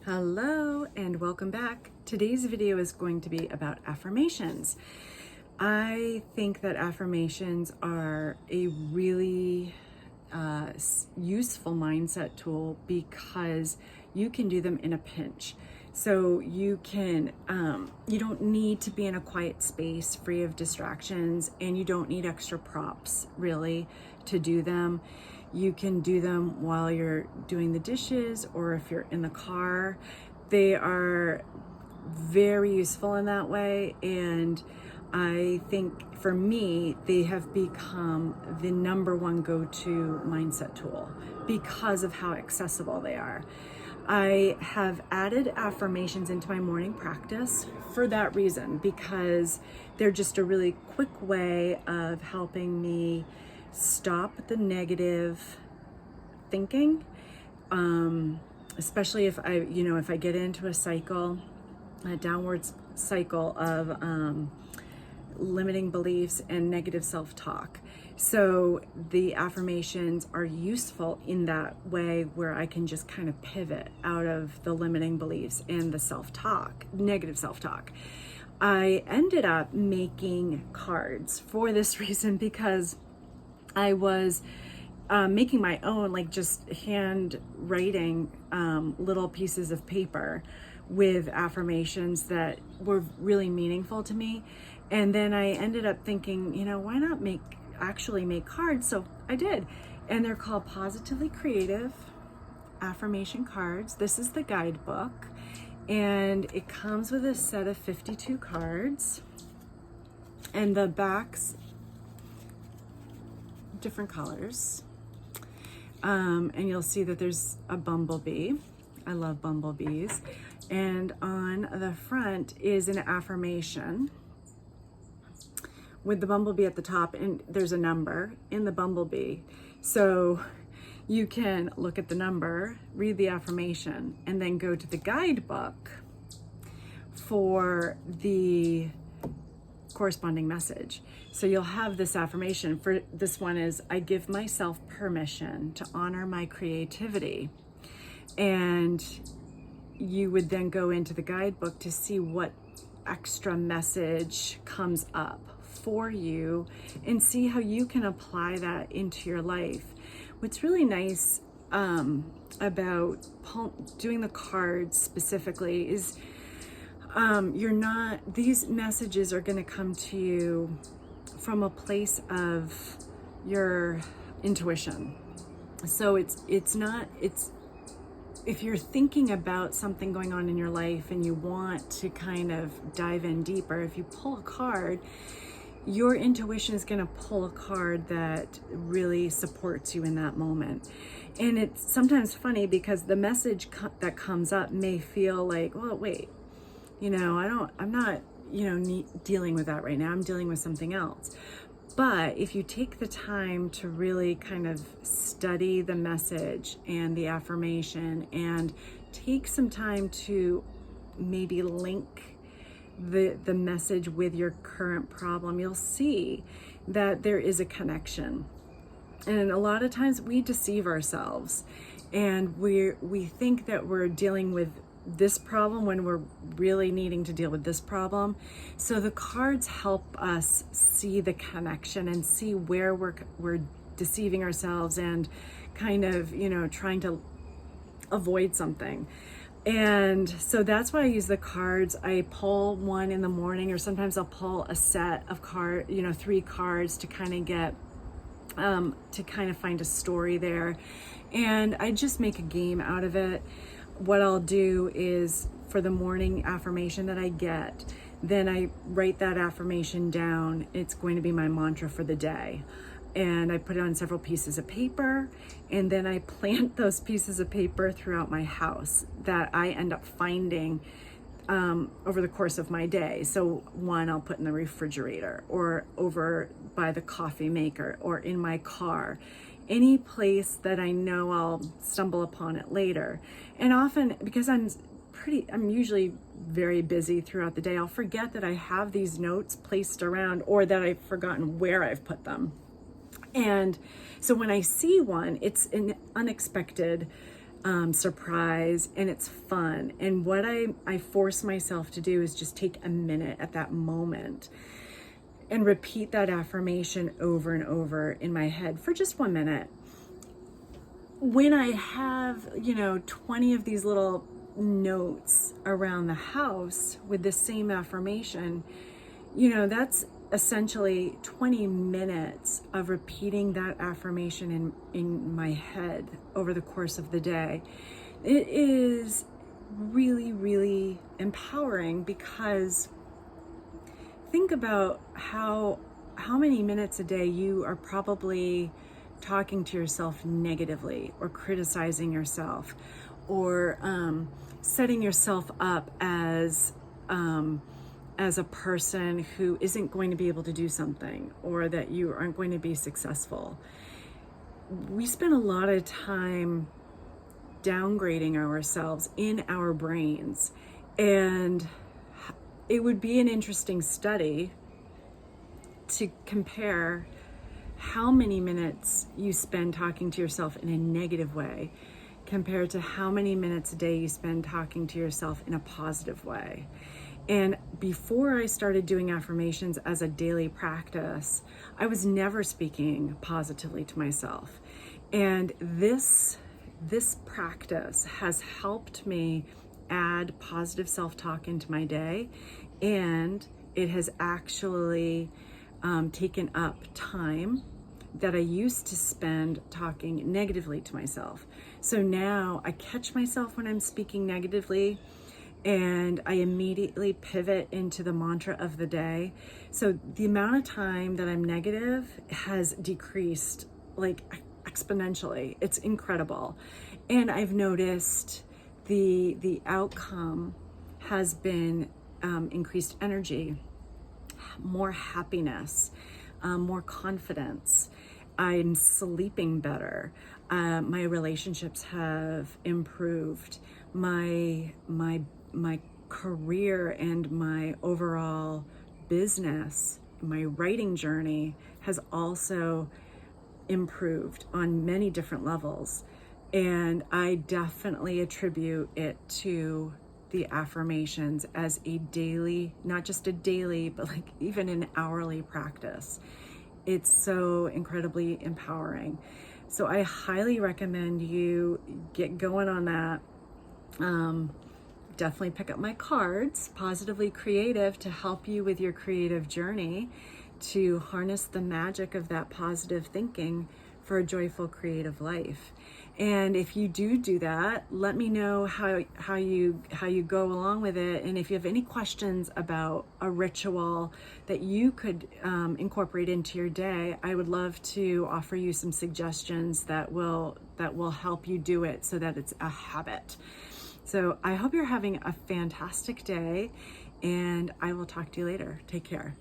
Hello and welcome back. Today's video is going to be about affirmations. I think that affirmations are a really useful mindset tool because you can do them in a pinch. So you don't need to be in a quiet space free of distractions, and you don't need extra props really to do them. You can do them while you're doing the dishes or if you're in the car. They are very useful in that way, and I think for me, they have become the number one go-to mindset tool because of how accessible they are. I have added affirmations into my morning practice for that reason, because they're just a really quick way of helping me stop the negative thinking, especially if I get into a downward cycle of limiting beliefs and negative self-talk. So the affirmations are useful in that way, where I can just kind of pivot out of the limiting beliefs and the negative self-talk. I ended up making cards for this reason, because I was making my own, like just hand writing little pieces of paper with affirmations that were really meaningful to me. And then I ended up thinking, why not actually make cards? So I did. And they're called Positively Creative Affirmation Cards. This is the guidebook. And it comes with a set of 52 cards. And the backs, different colors. And you'll see that there's a bumblebee. I love bumblebees. And on the front is an affirmation with the bumblebee at the top, and there's a number in the bumblebee. So you can look at the number, read the affirmation, and then go to the guidebook for the corresponding message. So you'll have this affirmation. For this one is, I give myself permission to honor my creativity. And you would then go into the guidebook to see what extra message comes up for you and see how you can apply that into your life. What's really nice about doing the cards specifically is these messages are going to come to you from a place of your intuition. So if you're thinking about something going on in your life and you want to kind of dive in deeper, if you pull a card, your intuition is going to pull a card that really supports you in that moment. And it's sometimes funny because the message that comes up may feel like, well, wait, I'm not, dealing with that right now. I'm dealing with something else. But if you take the time to really kind of study the message and the affirmation and take some time to maybe link the message with your current problem, you'll see that there is a connection. And a lot of times we deceive ourselves, and we think that we're dealing with this problem when we're really needing to deal with this problem. So the cards help us see the connection and see where we're deceiving ourselves and kind of, trying to avoid something. And so that's why I use the cards. I pull one in the morning, or sometimes I'll pull a set of 3 cards to kind of get to kind of find a story there. And I just make a game out of it. What I'll do is, for the morning affirmation that I get, then I write that affirmation down. It's going to be my mantra for the day. And I put it on several pieces of paper, and then I plant those pieces of paper throughout my house that I end up finding over the course of my day. So one I'll put in the refrigerator, or over by the coffee maker, or in my car. Any place that I know I'll stumble upon it later. And often, because I'm usually very busy throughout the day, I'll forget that I have these notes placed around, or that I've forgotten where I've put them. And so when I see one, it's an unexpected surprise, and it's fun. And what I force myself to do is just take a minute at that moment and repeat that affirmation over and over in my head for just 1 minute. When I have, 20 of these little notes around the house with the same affirmation, that's essentially 20 minutes of repeating that affirmation in my head over the course of the day. It is really, really empowering, because think about how many minutes a day you are probably talking to yourself negatively, or criticizing yourself, or setting yourself up as a person who isn't going to be able to do something, or that you aren't going to be successful. We spend a lot of time downgrading ourselves in our brains, and it would be an interesting study to compare how many minutes you spend talking to yourself in a negative way compared to how many minutes a day you spend talking to yourself in a positive way. And before I started doing affirmations as a daily practice, I was never speaking positively to myself. And this practice has helped me add positive self-talk into my day, and it has actually taken up time that I used to spend talking negatively to myself. So now I catch myself when I'm speaking negatively, and I immediately pivot into the mantra of the day. So the amount of time that I'm negative has decreased like exponentially. It's incredible. And I've noticed the outcome has been increased energy, more happiness, more confidence. I'm sleeping better. My relationships have improved. My career and my overall business, my writing journey has also improved on many different levels. And I definitely attribute it to the affirmations as a daily, not just a daily, but like even an hourly practice. It's so incredibly empowering. So I highly recommend you get going on that. Definitely pick up my cards, Positively Creative, to help you with your creative journey, to harness the magic of that positive thinking for a joyful creative life. And if you do that, let me know how you go along with it. And if you have any questions about a ritual that you could incorporate into your day, I would love to offer you some suggestions that will help you do it so that it's a habit. So I hope you're having a fantastic day, and I will talk to you later. Take care.